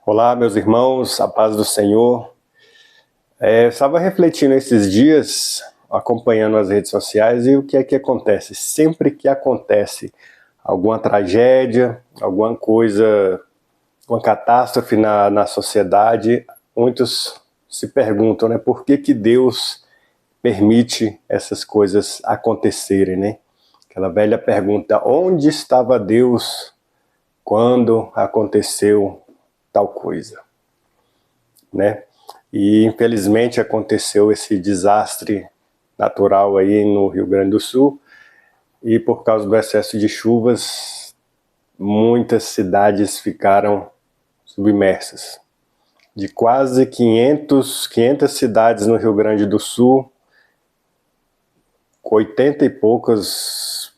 Olá, meus irmãos, a paz do Senhor. Eu estava refletindo esses dias, acompanhando as redes sociais, e o que é que acontece? Sempre que acontece alguma tragédia, alguma coisa, uma catástrofe na sociedade, muitos se perguntam, né, por que Deus permite essas coisas acontecerem, né? Aquela velha pergunta, onde estava Deus quando aconteceu tal coisa, né? E infelizmente aconteceu esse desastre natural aí no Rio Grande do Sul, e por causa do excesso de chuvas, muitas cidades ficaram submersas. De quase 500 cidades no Rio Grande do Sul, 80 e poucas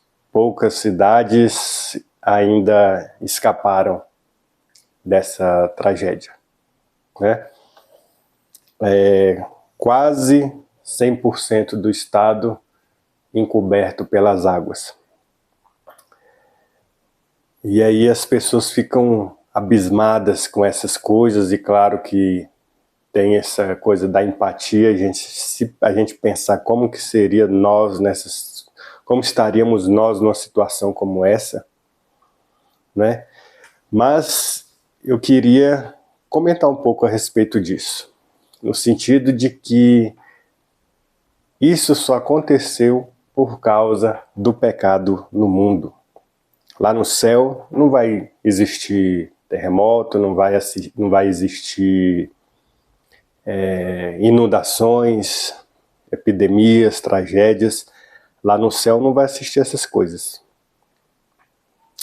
cidades ainda escaparam dessa tragédia, né? Quase 100% do estado encoberto pelas águas. E aí as pessoas ficam abismadas com essas coisas, e claro que tem essa coisa da empatia, a gente pensar como que seria como estaríamos nós numa situação como essa, né? Mas eu queria comentar um pouco a respeito disso, no sentido de que isso só aconteceu por causa do pecado no mundo. Lá no céu não vai existir terremoto, não vai existir inundações, epidemias, tragédias. Lá no céu não vai existir essas coisas.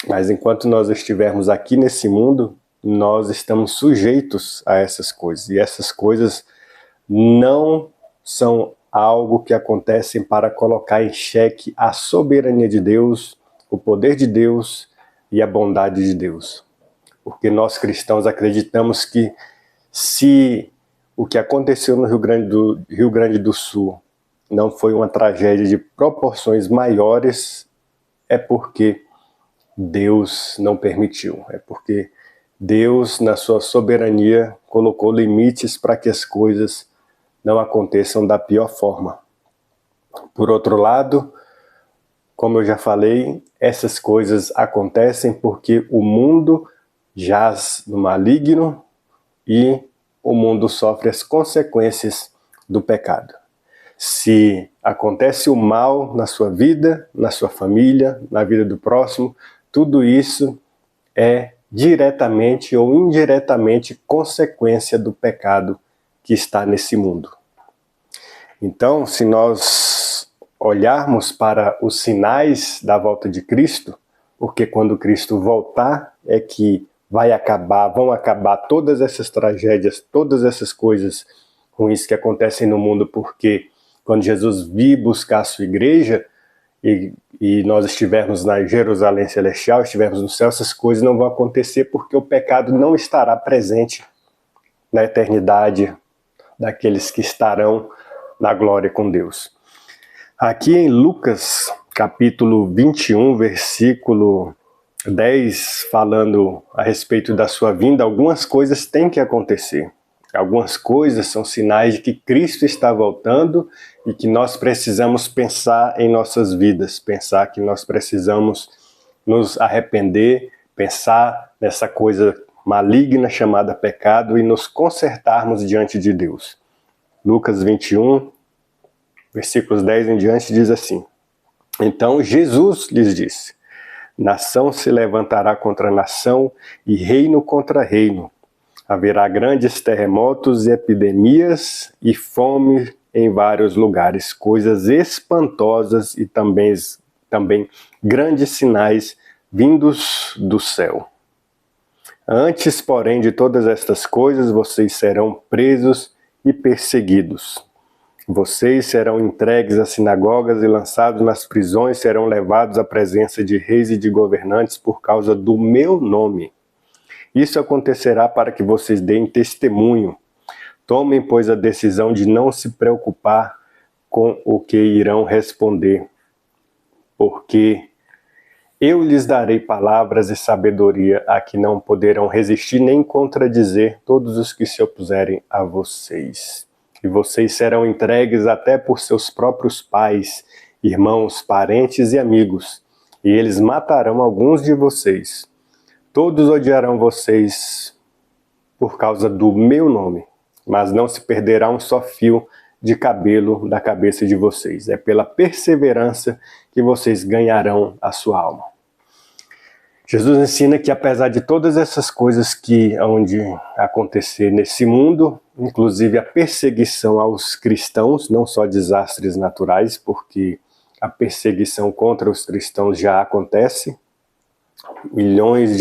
Mas enquanto nós estivermos aqui nesse mundo, nós estamos sujeitos a essas coisas. E essas coisas não são algo que acontecem para colocar em xeque a soberania de Deus, o poder de Deus e a bondade de Deus. Porque nós cristãos acreditamos que se o que aconteceu no Rio Grande do Sul não foi uma tragédia de proporções maiores, é porque Deus não permitiu, é porque Deus, na sua soberania, colocou limites para que as coisas não aconteçam da pior forma. Por outro lado, como eu já falei, essas coisas acontecem porque o mundo jaz no maligno e o mundo sofre as consequências do pecado. Se acontece o mal na sua vida, na sua família, na vida do próximo, tudo isso é diretamente ou indiretamente consequência do pecado que está nesse mundo. Então, se nós olharmos para os sinais da volta de Cristo, porque quando Cristo voltar é que vão acabar todas essas tragédias, todas essas coisas ruins que acontecem no mundo, porque quando Jesus vir buscar a sua igreja e nós estivermos na Jerusalém Celestial, estivermos no céu, essas coisas não vão acontecer porque o pecado não estará presente na eternidade daqueles que estarão na glória com Deus. Aqui em Lucas, capítulo 21, versículo 10, falando a respeito da sua vinda, algumas coisas têm que acontecer. Algumas coisas são sinais de que Cristo está voltando e que nós precisamos pensar em nossas vidas, pensar que nós precisamos nos arrepender, pensar nessa coisa maligna chamada pecado e nos consertarmos diante de Deus. Lucas 21, versículos 10 em diante, diz assim: Então Jesus lhes disse: Nação se levantará contra nação e reino contra reino. Haverá grandes terremotos e epidemias e fome em vários lugares, coisas espantosas e também grandes sinais vindos do céu. Antes, porém, de todas estas coisas, vocês serão presos e perseguidos. Vocês serão entregues às sinagogas e lançados nas prisões, serão levados à presença de reis e de governantes por causa do meu nome. Isso acontecerá para que vocês deem testemunho. Tomem, pois, a decisão de não se preocupar com o que irão responder, porque Eu lhes darei palavras e sabedoria a que não poderão resistir nem contradizer todos os que se opuserem a vocês. E vocês serão entregues até por seus próprios pais, irmãos, parentes e amigos, e eles matarão alguns de vocês. Todos odiarão vocês por causa do meu nome, mas não se perderá um só fio de cabelo da cabeça de vocês. É pela perseverança que vocês ganharão a sua alma. Jesus ensina que apesar de todas essas coisas que hão de acontecer nesse mundo, inclusive a perseguição aos cristãos, não só desastres naturais, porque a perseguição contra os cristãos já acontece, milhões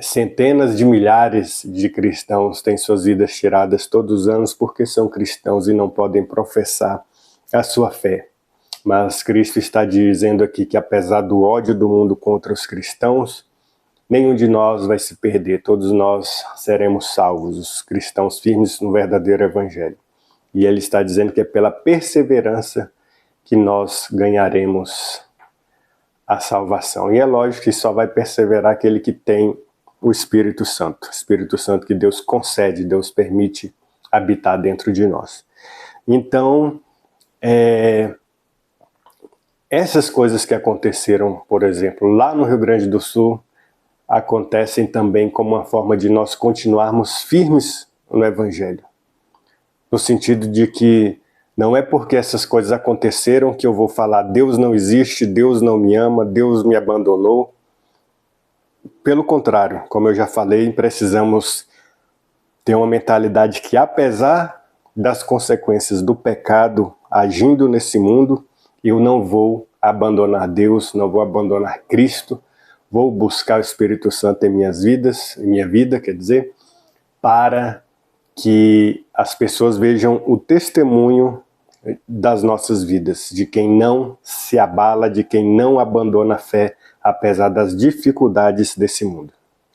centenas de milhares de cristãos têm suas vidas tiradas todos os anos porque são cristãos e não podem professar a sua fé. Mas Cristo está dizendo aqui que apesar do ódio do mundo contra os cristãos, nenhum de nós vai se perder, todos nós seremos salvos, os cristãos firmes no verdadeiro evangelho. E ele está dizendo que é pela perseverança que nós ganharemos a salvação. E é lógico que só vai perseverar aquele que tem o Espírito Santo que Deus concede, Deus permite habitar dentro de nós. Então, essas coisas que aconteceram, por exemplo, lá no Rio Grande do Sul, acontecem também como uma forma de nós continuarmos firmes no Evangelho. No sentido de que não é porque essas coisas aconteceram que eu vou falar Deus não existe, Deus não me ama, Deus me abandonou. Pelo contrário, como eu já falei, precisamos ter uma mentalidade que apesar das consequências do pecado agindo nesse mundo, eu não vou abandonar Deus, não vou abandonar Cristo, vou buscar o Espírito Santo em minha vida, para que as pessoas vejam o testemunho das nossas vidas, de quem não se abala, de quem não abandona a fé, apesar das dificuldades desse mundo.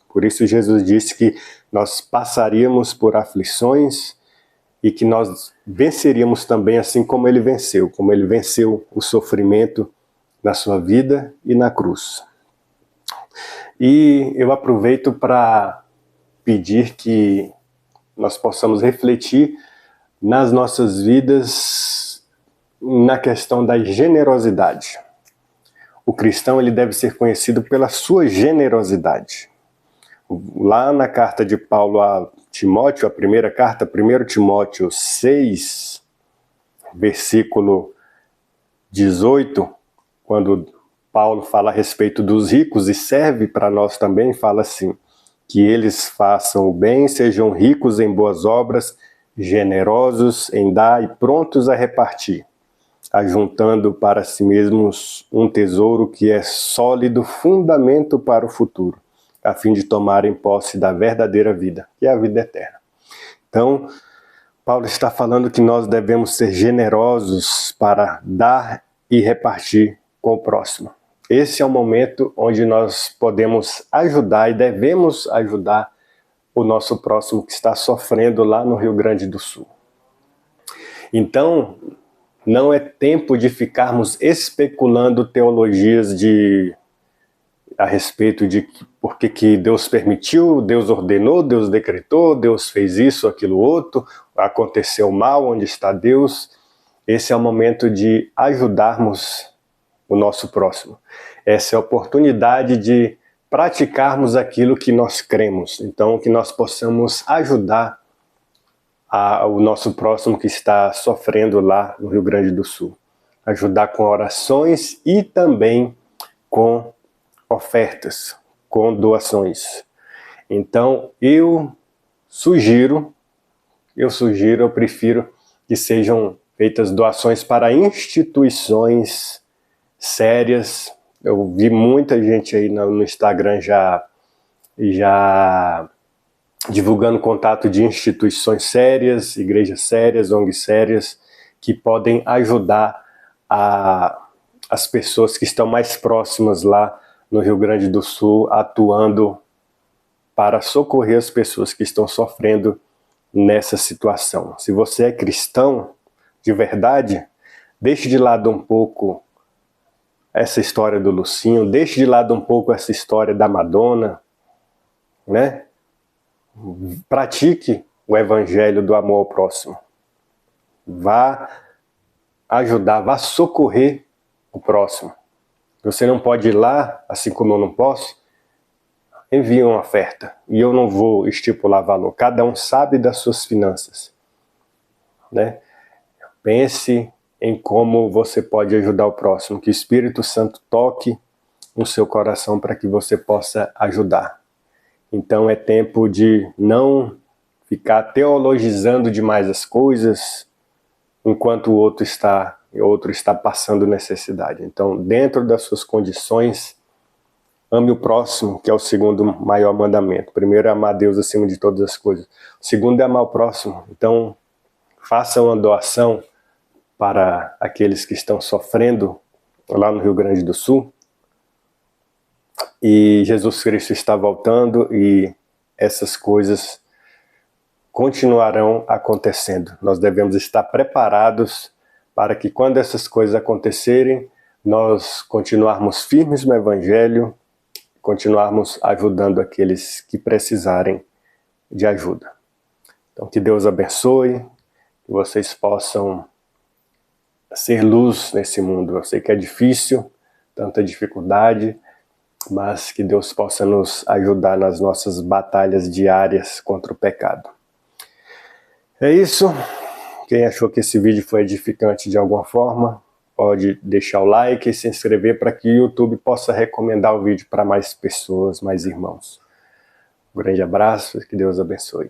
Por isso Jesus disse que nós passaríamos por aflições e que nós venceríamos também assim como ele venceu o sofrimento na sua vida e na cruz. E eu aproveito para pedir que nós possamos refletir nas nossas vidas na questão da generosidade. O cristão ele deve ser conhecido pela sua generosidade. Lá na carta de Paulo a Timóteo, a primeira carta, 1 Timóteo 6, versículo 18, quando Paulo fala a respeito dos ricos e serve para nós também, fala assim, que eles façam o bem, sejam ricos em boas obras, generosos em dar e prontos a repartir, ajuntando para si mesmos um tesouro que é sólido fundamento para o futuro, a fim de tomarem posse da verdadeira vida, que é a vida eterna. Então, Paulo está falando que nós devemos ser generosos para dar e repartir com o próximo. Esse é o momento onde nós podemos ajudar e devemos ajudar o nosso próximo que está sofrendo lá no Rio Grande do Sul. Então, não é tempo de ficarmos especulando teologias a respeito de por que Deus permitiu, Deus ordenou, Deus decretou, Deus fez isso, aquilo, outro, aconteceu mal, onde está Deus? Esse é o momento de ajudarmos o nosso próximo. Essa é a oportunidade de praticarmos aquilo que nós cremos. Então, que nós possamos ajudar o nosso próximo que está sofrendo lá no Rio Grande do Sul. Ajudar com orações e também com ofertas, com doações. Então, eu prefiro que sejam feitas doações para instituições sérias. Eu vi muita gente aí no Instagram já divulgando contato de instituições sérias, igrejas sérias, ONGs sérias, que podem ajudar as pessoas que estão mais próximas lá no Rio Grande do Sul, atuando para socorrer as pessoas que estão sofrendo nessa situação. Se você é cristão de verdade, deixe de lado um pouco essa história do Lucinho, deixe de lado um pouco essa história da Madonna, né? Pratique o evangelho do amor ao próximo. Vá ajudar, vá socorrer o próximo. Você não pode ir lá, assim como eu não posso, envie uma oferta. E eu não vou estipular valor. Cada um sabe das suas finanças, né? Pense em como você pode ajudar o próximo. Que o Espírito Santo toque no seu coração para que você possa ajudar. Então é tempo de não ficar teologizando demais as coisas enquanto o outro está passando necessidade. Então, dentro das suas condições, ame o próximo, que é o segundo maior mandamento. O primeiro é amar Deus acima de todas as coisas. O segundo é amar o próximo. Então, faça uma doação para aqueles que estão sofrendo lá no Rio Grande do Sul. E Jesus Cristo está voltando e essas coisas continuarão acontecendo. Nós devemos estar preparados para que quando essas coisas acontecerem, nós continuarmos firmes no Evangelho, continuarmos ajudando aqueles que precisarem de ajuda. Então que Deus abençoe, que vocês possam ser luz nesse mundo. Eu sei que é difícil, tanta dificuldade, mas que Deus possa nos ajudar nas nossas batalhas diárias contra o pecado. É isso. Quem achou que esse vídeo foi edificante de alguma forma, pode deixar o like e se inscrever para que o YouTube possa recomendar o vídeo para mais pessoas, mais irmãos. Um grande abraço e que Deus abençoe.